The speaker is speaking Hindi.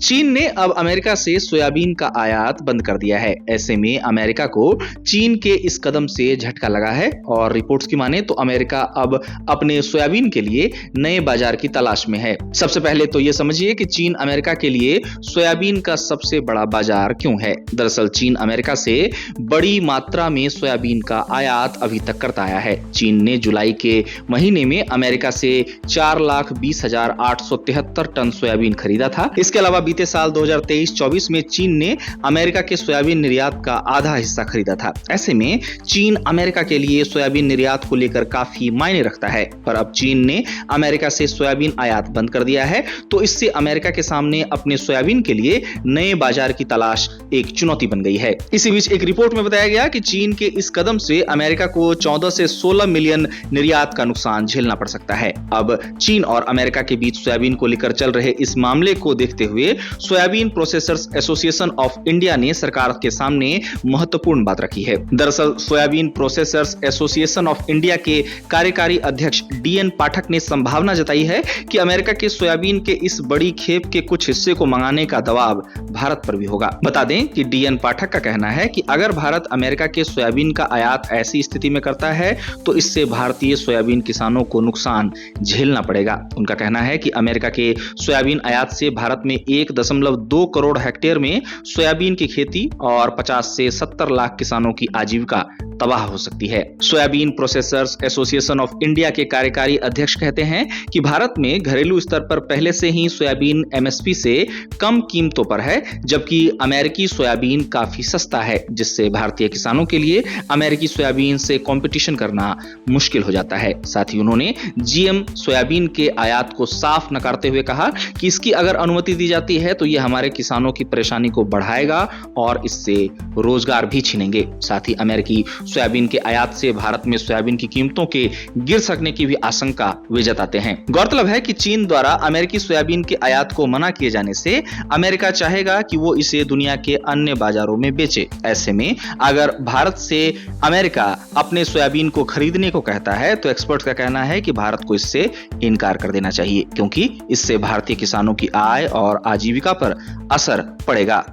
चीन ने अब अमेरिका से सोयाबीन का आयात बंद कर दिया है। ऐसे में अमेरिका को चीन के इस कदम से झटका लगा है और रिपोर्ट्स की माने तो अमेरिका अब अपने सोयाबीन के लिए नए बाजार की तलाश में है। सबसे पहले तो ये समझिए कि चीन अमेरिका के लिए सोयाबीन का सबसे बड़ा बाजार क्यों है। दरअसल चीन अमेरिका से बड़ी मात्रा में सोयाबीन का आयात अभी तक करता आया है। चीन ने जुलाई के महीने में अमेरिका से 4,20,873 टन सोयाबीन खरीदा था। इसके अलावा बीते साल 2023-24 में चीन ने अमेरिका के सोयाबीन निर्यात का आधा हिस्सा खरीदा था। ऐसे में चीन अमेरिका के लिए सोयाबीन निर्यात को लेकर काफी मायने रखता है, पर अब चीन ने अमेरिका से सोयाबीन आयात बंद कर दिया है, तो इससे अमेरिका के सामने अपने सोयाबीन के लिए नए बाजार की तलाश एक चुनौती बन गई है। इसी बीच एक रिपोर्ट में बताया गया कि चीन के इस कदम से अमेरिका को 14 से 16 मिलियन निर्यात का नुकसान झेलना पड़ सकता है। अब चीन और अमेरिका के बीच सोयाबीन को लेकर चल रहे इस मामले को देखते हुए soybean processors association of India ने सरकार के सामने महत्वपूर्ण बात रखी है। दरअसल soybean processors association of India के कार्यकारी अध्यक्ष डीएन पाठक ने संभावना जताई है कि अमेरिका के सोयाबीन के इस बड़ी खेप के कुछ हिस्से को मंगाने का दबाव भारत पर भी होगा। बता दें कि डीएन पाठक का कहना है कि अगर भारत अमेरिका के सोयाबीन का आयात ऐसी स्थिति में करता है तो इससे भारतीय सोयाबीन किसानों को नुकसान झेलना पड़ेगा। उनका कहना है कि अमेरिका के सोयाबीन आयात से भारत में 1.2 करोड़ हेक्टेयर में सोयाबीन की खेती और 50 से 70 लाख किसानों की आजीविका तबाह हो सकती है। Soybean processors association of India के कार्यकारी अध्यक्ष कहते हैं कि भारत में घरेलू स्तर पर पहले से ही सोयाबीन एमएसपी से कम कीमतों पर है, जबकि अमेरिकी सोयाबीन काफी सस्ता है, जिससे भारतीय किसानों के लिए अमेरिकी सोयाबीन से कंपटीशन करना मुश्किल हो जाता है। साथ ही उन्होंने जीएम सोयाबीन के आयात को साफ नकारते हुए कहा कि इसकी अगर अनुमति दी जाती है तो यह हमारे किसानों की परेशानी को बढ़ाएगा और इससे रोजगार भी छीनेंगे। साथ ही अमेरिकी सोयाबीन के आयात से भारत में सोयाबीन की कीमतों के गिर सकने की भी आशंका वे जताते हैं। गौरतलब है कि चीन द्वारा अमेरिकी सोयाबीन के आयात को मना किए जाने से अमेरिका चाहेगा कि वो इसे दुनिया के अन्य बाजारों में बेचे। ऐसे में अगर भारत से अमेरिका अपने सोयाबीन को खरीदने को कहता है तो एक्सपर्ट का कहना है कि भारत को इससे इनकार कर देना चाहिए, क्योंकि इससे भारतीय किसानों की आय और आजीविका पर असर पड़ेगा।